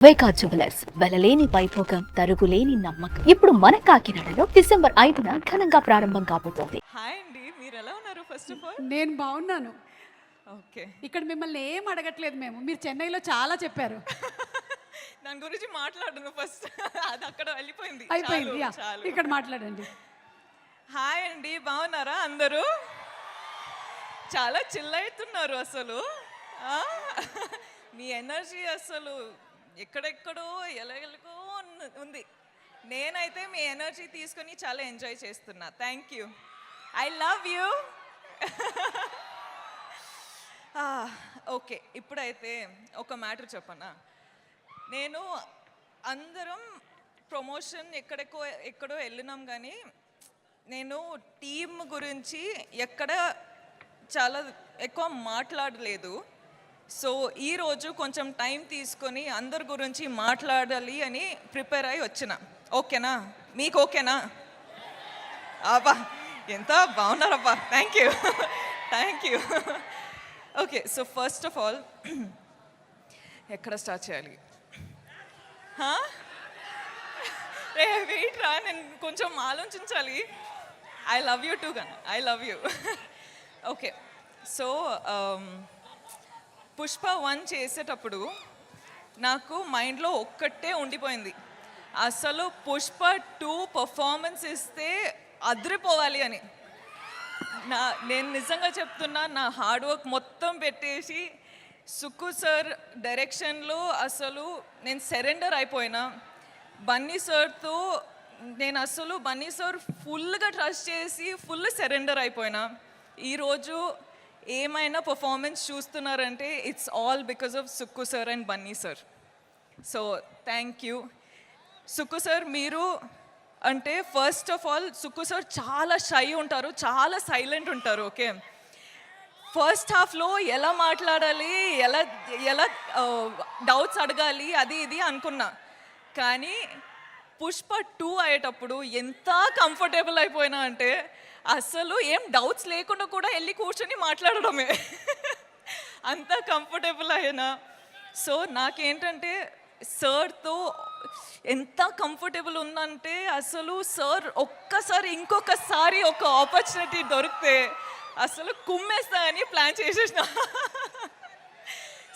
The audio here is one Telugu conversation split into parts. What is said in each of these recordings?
వైకా జ్యువెలర్స్ వెలలేని వైభోగం తరుగులేని నమ్మకం. ఇప్పుడు మన కాకినాడలో డిసెంబర్ 5న ఘనంగా ప్రారంభం కాబోతోంది. హాయ్ అండి, మీరు ఎలా ఉన్నారు? ఫస్ట్ ఆఫ్ ఆల్ నేను బాగున్నాను. ఓకే, ఇక్కడ మిమ్మల్ని ఏం అడగట్లేదు మేము. మీరు చెన్నైలో చాలా చెప్పారు. దాని గురించి మాట్లాడను ఫస్ట్. అది అక్కడ వెళ్ళిపోయింది, అయిపోయింది. చాలు, యా, చాలు. ఇక్కడ మాట్లాడండి. హాయ్ అండి, బాగున్నారా అందరూ? చాలా చిల్ అవుతున్నారు అసలు. ఆ? మీ ఎనర్జీ అసలు ఎక్కడెక్కడో ఎలాగెలగో ఉంది. నేనైతే మీ ఎనర్జీ తీసుకొని చాలా ఎంజాయ్ చేస్తున్నా. Thank you, I love you. Okay, ఇప్పుడైతే ఒక మ్యాటర్ చెప్పనా. నేను అందరం ప్రమోషన్ ఎక్కడో వెళ్ళినాం, కానీ నేను టీమ్ గురించి ఎక్కడ చాలా ఎక్కువ మాట్లాడలేదు. సో ఈరోజు కొంచెం టైం తీసుకొని అందరి గురించి మాట్లాడాలి అని ప్రిపేర్ అయి వచ్చిన. ఓకేనా? మీకు ఓకేనా? అబ్బా, ఎంత బాగున్నారబ్బా. Thank you, thank you. Okay, so first of all ఎక్కడ స్టార్ట్ చేయాలి? వెయిట్ రా, నేను కొంచెం ఆలోచించాలి. ఐ లవ్ యూ టూ కన్నా, I love you. Okay, so Pushpa 1 చేసేటప్పుడు నాకు మైండ్లో ఒక్కటే ఉండిపోయింది, అసలు పుష్ప 2 పర్ఫార్మెన్స్ ఇస్తే అదిరిపోవాలి అని. నేను నిజంగా చెప్తున్నా, నా హార్డ్ వర్క్ మొత్తం పెట్టేసి సుక్కు సార్ డైరెక్షన్లో అసలు నేను సరెండర్ అయిపోయినా. బన్నీ సార్తో నేను అసలు బన్నీ సార్ ఫుల్గా ట్రస్ట్ చేసి ఫుల్ సరెండర్ అయిపోయినా. ఈరోజు ఏమైనా పర్ఫార్మెన్స్ చూస్తున్నారంటే it's all because of Sukku sir and Bunny sir. So thank you Sukku sir. మీరు అంటే first of all Sukku sir చాలా షై ఉంటారు, చాలా సైలెంట్ ఉంటారు. ఓకే, ఫస్ట్ హాఫ్లో ఎలా మాట్లాడాలి, ఎలా ఎలా డౌట్స్ అడగాలి, అది ఇది అనుకున్నా. కానీ పుష్ప 2 అయ్యేటప్పుడు ఎంత కంఫర్టబుల్ అయిపోయినా అంటే అసలు ఏం డౌట్స్ లేకుండా కూడా వెళ్ళి కూర్చొని మాట్లాడడమే. అంత కంఫర్టబుల్ అయినా. సో నాకేంటంటే సార్తో ఎంత కంఫర్టబుల్ ఉందంటే అసలు సార్ ఒక్కసారి ఇంకొకసారి ఒక ఆపర్చునిటీ దొరికితే అసలు కుమ్మేస్తా అని ప్లాన్ చేసేసిన.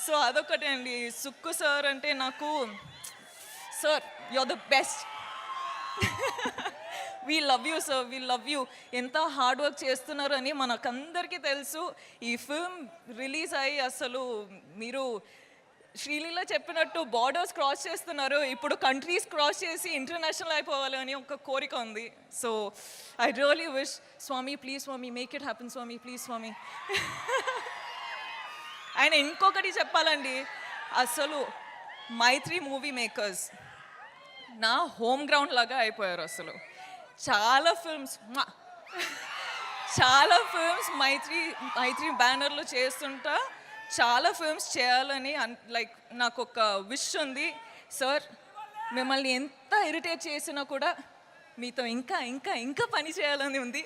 సో అదొకటే అండి. సుక్కు సార్ అంటే నాకు, sir you are the best. We love you sir, we love you. ఎంత హార్డ్ వర్క్ చేస్తున్నారు అని మనకందరికీ తెలుసు. ఈ ఫిల్మ్ రిలీజ్ అయ్యి అసలు మీరు శ్రీలీల చెప్పినట్టు బార్డర్స్ క్రాస్ చేస్తున్నారు. ఇప్పుడు కంట్రీస్ క్రాస్ చేసి ఇంటర్నేషనల్ అయిపోవాలి అని ఒక కోరిక ఉంది. సో ఐ రియలీ విష్, స్వామి ప్లీజ్ స్వామి, మేక్ ఇట్ హ్యాపెన్ స్వామి, ప్లీజ్ స్వామి. ఆయన ఇంకొకటి చెప్పాలండి, అసలు మైత్రి మూవీ మేకర్స్ నా హోమ్ గ్రౌండ్ లాగా అయిపోయారు. అసలు చాలా ఫిల్మ్స్ మైత్రి బ్యానర్లో చేస్తుంటా. చాలా ఫిల్మ్స్ చేయాలని లైక్ నాకు ఒక విష్ ఉంది. సార్ మిమ్మల్ని ఎంత ఇరిటేట్ చేసినా కూడా మీతో ఇంకా ఇంకా ఇంకా పని చేయాలని ఉంది.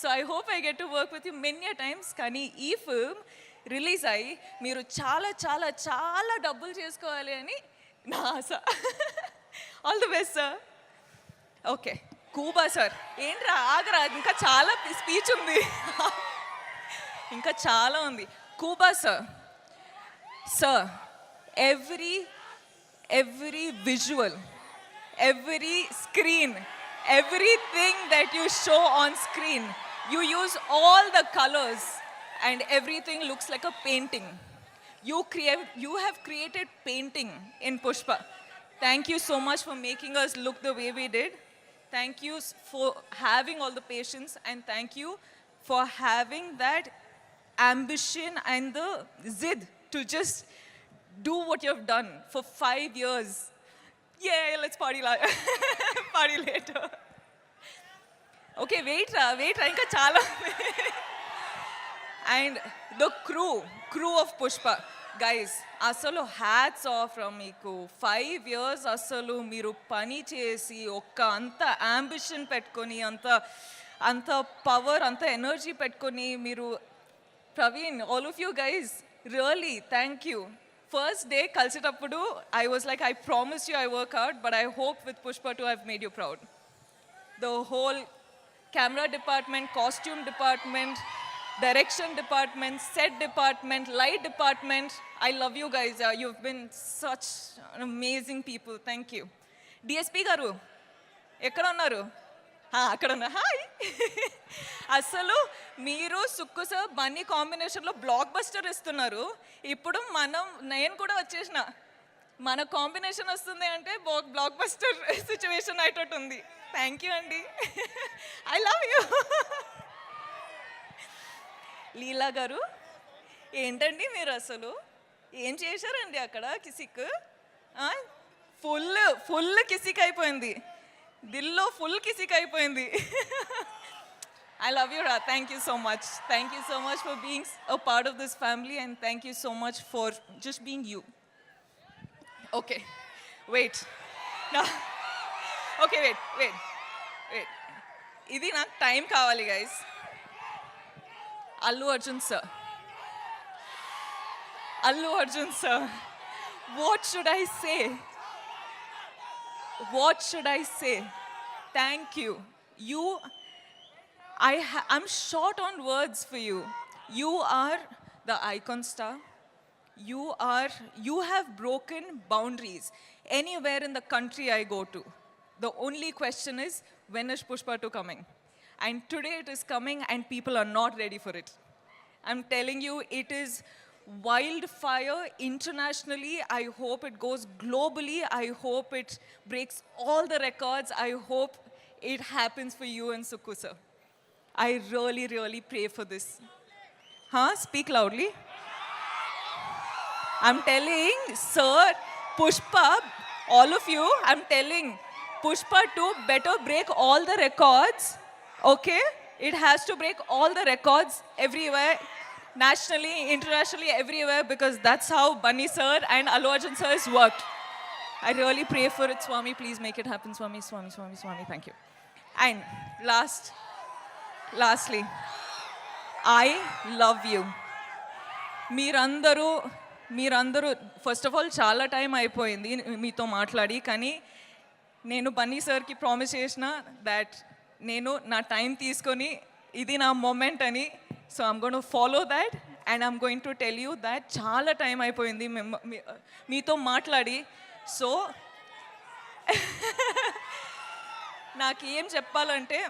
So I hope I get to work with you many times. కానీ ఈ ఫిల్మ్ రిలీజ్ అయ్యి మీరు చాలా చాలా చాలా డబ్బులు చేసుకోవాలి అని నా ఆశ. All the best sir. Okay, Kuba sir ఏంట్రా ఆగరా, ఇంకా చాలా స్పీచ్ ఉంది, ఇంకా చాలా ఉంది. Kuba sir, sir every visual, every screen, everything that you show on screen, you use all the colors and everything looks like a painting. You have created painting in Pushpa. Thank you so much for making us look the way we did. Thank you for having all the patience, and thank you for having that ambition and the zid to just do what you have done for 5 years. Yeah, let's party party later. Okay, wait ra, inka chala. And the crew of Pushpa, guys, అసలు హ్యాట్స్ ఆఫ్ ఫ్రమ్ మీకు. 5 years అసలు మీరు పని చేసి అంత అంబిషన్ పెట్టుకొని అంత పవర్ అంత ఎనర్జీ పెట్టుకొని మీరు, Praveen, all of you guys, really thank you first day కలిసేటప్పుడు I was like I promise you I work out but I hope with Pushpa two I've made you proud. The whole camera department, costume department, direction department, set department, light department, I love you guys. You've been such amazing people. Thank you. DSP garu ఎక్కడ ఉన్నారు? అక్కడ ఉన్నా. హాయ్. అసలు మీరు సుక్కు సార్ బన్నీ కాంబినేషన్లో బ్లాక్ బస్టర్ ఇస్తున్నారు. ఇప్పుడు నేను కూడా వచ్చేసిన, మన కాంబినేషన్ వస్తుంది అంటే బ్లాక్ బస్టర్ సిచ్యువేషన్ అయ్యేటట్టు ఉంది. థ్యాంక్ యూ అండి. I love you. లీలా గారు ఏంటండి మీరు అసలు ఏం చేశారండి అక్కడ? కిసిక్ ఫుల్ కిసిక్ అయిపోయింది, దిల్లో ఫుల్ కిసిక్ అయిపోయింది. ఐ లవ్ యూ రా. Thank you so much. Thank you so much for being a part of this family and thank you so much for just being you. Okay wait, okay wait wait wait, ఇది నాకు టైం కావాలి guys. Allu Arjun sir. Allu Arjun sir. What should I say? What should I say? Thank you. I'm short on words for you. You are the icon star. You have broken boundaries. Anywhere in the country I go to, the only question is, when is Pushpa 2 coming? And today it is coming and people are not ready for it. I'm telling you, it is wildfire internationally. I hope it goes globally. I hope it breaks all the records. I hope it happens for you and Sukku sir. I really, really pray for this. Speak loudly. I'm telling, sir, Pushpa, all of you, I'm telling, Pushpa 2 better break all the records. Okay, it has to break all the records everywhere, nationally, internationally, everywhere, because that's how Bunny sir and Allu Arjun sir has worked. I really pray for it, Swami. Please make it happen, Swami, Swami, Swami, Swami. Thank you. And lastly, I love you. మీరందరూ ఫస్ట్ ఆఫ్ ఆల్ చాలా టైం అయిపోయింది మీతో మాట్లాడి, కానీ నేను బన్నీ సార్కి ప్రామిస్ చేసిన దాట్ నేను నా టైం తీసుకొని ఇది నా మూమెంట్ అని. So I'm going to follow that and I'm going to tell you that చాలా టైం అయిపోయింది మీతో మాట్లాడి. సో నాకు ఏం చెప్పాలంటే,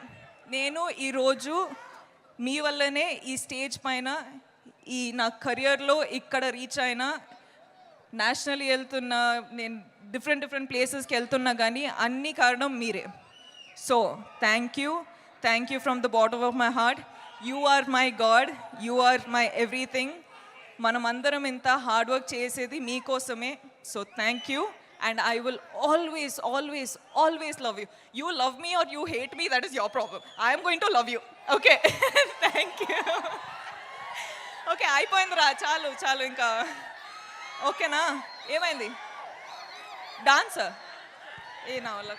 నేను ఈరోజు మీ వల్లనే ఈ స్టేజ్ పైన ఈ నా కెరియర్లో ఇక్కడ రీచ్ అయినా, నేషనల్ వెళ్తున్నా, నేను డిఫరెంట్ ప్లేసెస్కి వెళ్తున్నా, కానీ అన్ని కారణం మీరే. So, thank you from the bottom of my heart. You are my God, you are my everything. Manamandaram inta hard work chesedi meekosame. So, thank you and I will always love you. You love me or you hate me, that is your problem. I am going to love you. Okay. Thank you. Okay, అయిపోయిందిరా, చాలు ఇంకా. ఓకేనా? ఏమైంది? డాన్స్ ఏ నా వల్ల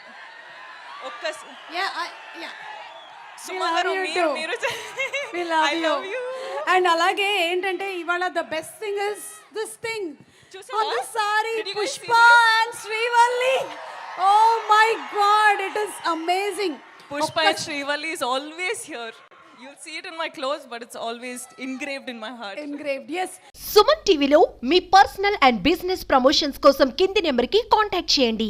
అండ్ అలాగే ఏంటంటే ఇవాళ the best thing is this thing on the sorry, Pushpa and Srivalli. Oh my God, it is amazing. Pushpa and Srivalli is always here. You'll see it in my clothes, but it's always engraved in my heart. Engraved, yes. Suman టీవీలో మీ పర్సనల్ అండ్ బిజినెస్ ప్రమోషన్స్ కోసం కింది నెంబర్కి కాంటాక్ట్ చేయండి.